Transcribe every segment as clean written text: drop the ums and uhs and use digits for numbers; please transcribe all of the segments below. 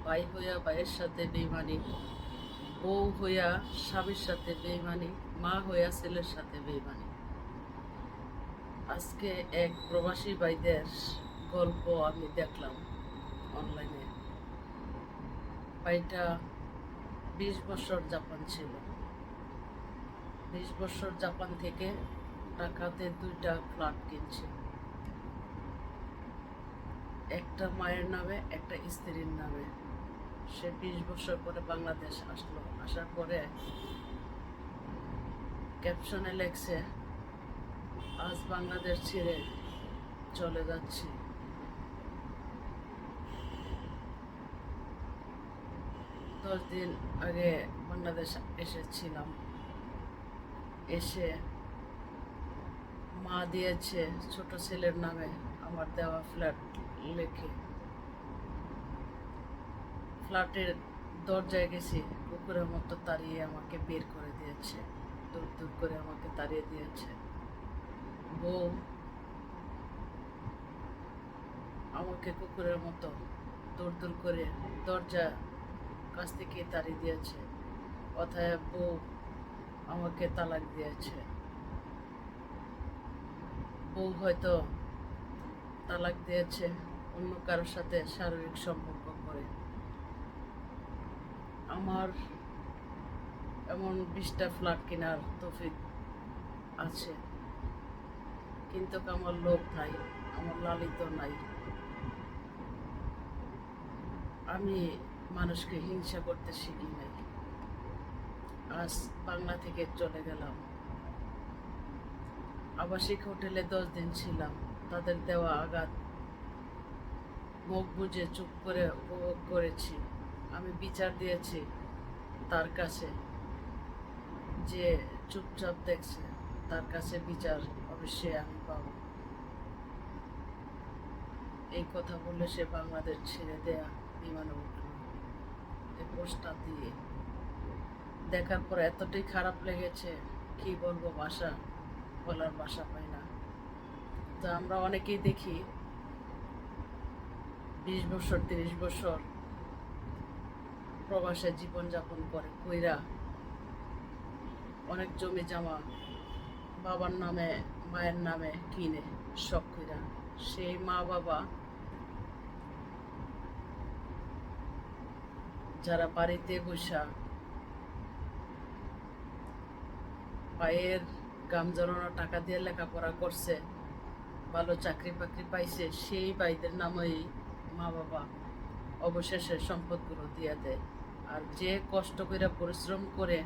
ভাই হইয়া ভাইয়ের সাথে বেইমানি, বউ হইয়া স্বামীর সাথে বেইমানি, মা হইয়া ছেলের সাথে বেইমানি। আজকে এক প্রবাসী ভাইদের গল্প আমি দেখলাম অনলাইনে। ভাইটা 20 বছর জাপান ছিল। 20 বছর জাপান থেকে টাকাতে 2টা ফ্ল্যাট কিনছে, একটা মায়ের নামে একটা স্ত্রীর নামে। সে 20 বছর পরে বাংলাদেশ আসলো। আসার পরে ক্যাপশনে লেখছে, আজ বাংলাদেশ ছেড়ে চলে যাচ্ছি। 10 দিন আগে বাংলাদেশ এসেছিলাম। এসে মা দিয়েছে ছোট ছেলের নামে আমার দেওয়া ফ্ল্যাট লেখে। ফ্ল্যাটের দরজায় গেছি, কুকুরের মতো তাড়িয়ে আমাকে বের করে দিয়েছে, দূর দূর করে আমাকে তাড়িয়ে দিয়েছে। বউ আমাকে কুকুরের মতো দূর দূর করে দরজা কাছ থেকে তাড়িয়ে দিয়েছে। অতএব বউ আমাকে তালাক দিয়েছে। বউ হয়তো তালাক দিয়েছে অন্য কারোর সাথে শারীরিক সম্পর্ক করে। আমার এমন 20টা ফ্ল্যাট কেনার তৌফিক আছে, কিন্তু আমার লোভ নাই, আমার লালিত নাই। আমি মানুষকে হিংসা করতে শিখি নাই। আজ বাংলা থেকে চলে গেলাম। আবাসিক হোটেলে 10 দিন ছিলাম। তাদের দেওয়া আঘাত মুখ বুজে চুপ করে উপভোগ করেছি। আমি বিচার দিয়েছি তার কাছে, যে চুপচাপ দেখছে তার কাছে বিচার অবশ্যই আমি পাবো। এই কথা বললে সে বাংলাদেশ ছেড়ে দেয়া বিমানে উঠল। এই পোস্টটা দিয়ে দেখার পর এতটাই খারাপ লেগেছে, কি বলবো, বলার ভাষা পাই না। তো আমরা অনেকেই দেখি 20 বছর 30 বছর প্রবাসে জীবনযাপন করে কইরা অনেক জমি জমা বাবার নামে মায়ের নামে কিনে শখ কইরা। সেই মা বাবা যারা বাড়িতে বসা পায়ের গাম জড়ানো টাকা দিয়ে লেখাপড়া করছে, ভালো চাকরি বাকরি পাইছে, সেই ভাইদের নামেই মা বাবা অবশেষে সম্পদগুলো দিয়ে দেয়। আর যে কষ্ট করে পরিশ্রম করে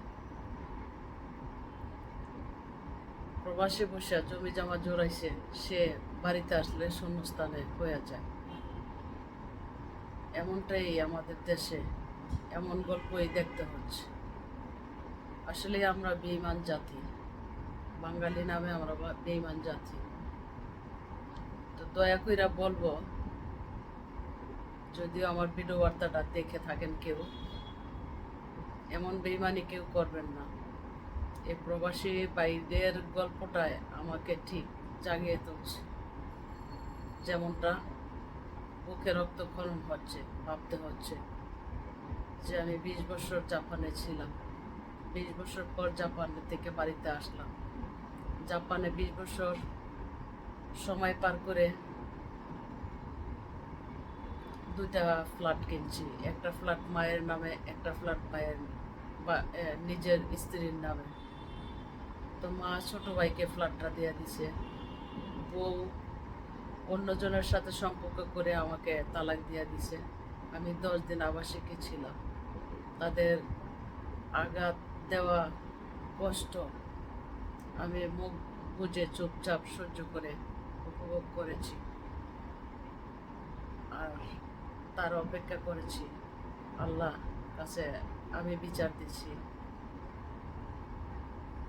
প্রবাসে বসে জমি জমা জোড়াইছে, সে বাড়িতে আসলে শূন্যস্থানে হয়ে যায়। এমনটাই আমাদের দেশে, এমন গল্পই দেখতে হচ্ছে। আসলে আমরা বেঈমান জাতি, বাঙালি নামে আমরা বেঈমান জাতি। তো দয়া কইরা বলবো, যদিও আমার ভিডিও বার্তাটা দেখে থাকেন কেউ, এমন বেঈমানি কেউ করবেন না। এই প্রবাসী ভাইদের গল্পটায় আমাকে ঠিক জাগিয়ে তুলছে। যেমনটা বুকে রক্তক্ষরণ হচ্ছে, ভাবতে হচ্ছে যে আমি 20 বছর জাপানে ছিলাম। 20 বছর পর জাপান থেকে বাড়িতে আসলাম। জাপানে 20 বছর সময় পার করে 2টা ফ্ল্যাট কিনছি, একটা ফ্ল্যাট মায়ের নামে, একটা ফ্ল্যাট ভাইয়ের নিজের স্ত্রীর নামে। তো মা ছোট ভাইকে ফ্ল্যাটটা দিয়ে দিছে। বউ অন্যজনের সাথে সম্পর্ক করে আমাকে তালাক দিয়ে দিছে। আমি 10 দিন আবাসিকে ছিলাম। তাদের আঘাত দেওয়া কষ্ট আমি মুখ বুঝে চুপচাপ সহ্য করে উপভোগ করেছি, আর তার অপেক্ষা করেছি। আল্লাহ কাছে আমি বিচার দিচ্ছি।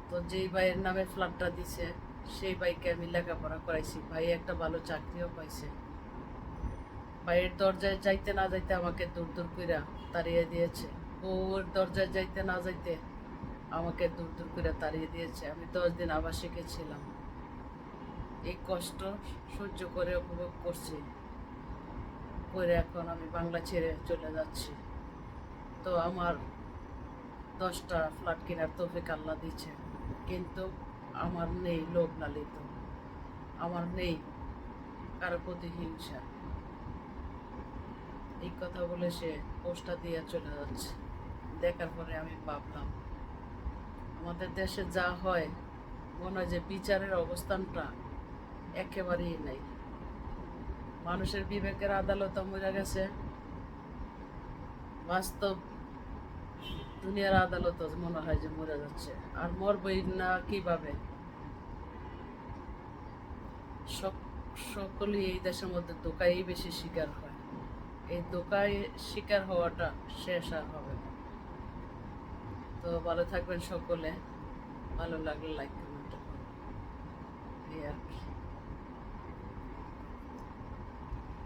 তো যেই ভাইয়ের নামে ফ্ল্যাটটা দিছে, সেই ভাইকে আমি লেখাপড়া করাইছি। ভাই একটা ভালো চাকরিও পাইছে। ভাইয়ের দরজায় যাইতে না যাইতে আমাকে দূর দূর কইরা তাড়িয়ে দিয়েছে। বউর দরজায় যাইতে না যাইতে আমাকে দূর দূর করে তাড়িয়ে দিয়েছে। আমি 10 দিন আবাসিকে ছিলাম। এই কষ্ট সহ্য করে উপভোগ করছি। করে এখন আমি বাংলা ছেড়ে চলে যাচ্ছি। তো আমার 10টা ফ্ল্যাট কেনার তৌফিক আল্লাহ দিচ্ছে, কিন্তু আমার নেই লোভ লালিত, আমার নেই কারো প্রতি হিংসা। এই কথা বলে সে পোস্টটা দিয়ে চলে যাচ্ছে। দেখার পরে আমি ভাবলাম, আমাদের দেশে যা হয়, মনে হয় যে বিচারের অবস্থানটা একেবারেই নাই। মানুষের বিবেকের আদালত মরে গেছে, বাস্তব দুনিয়ার আদালত মনে হয় যে মরে যাচ্ছে। আর মরবই না কিভাবে? সকলেই এই দেশের মধ্যে ধোঁকাই বেশি শিকার হয়। এই ধোঁকায় শিকার হওয়াটা শেষ আর হবে না। তো ভালো থাকবেন সকলে, ভালো লাগলে লাইক কমেন্ট করুন, এই আর কি।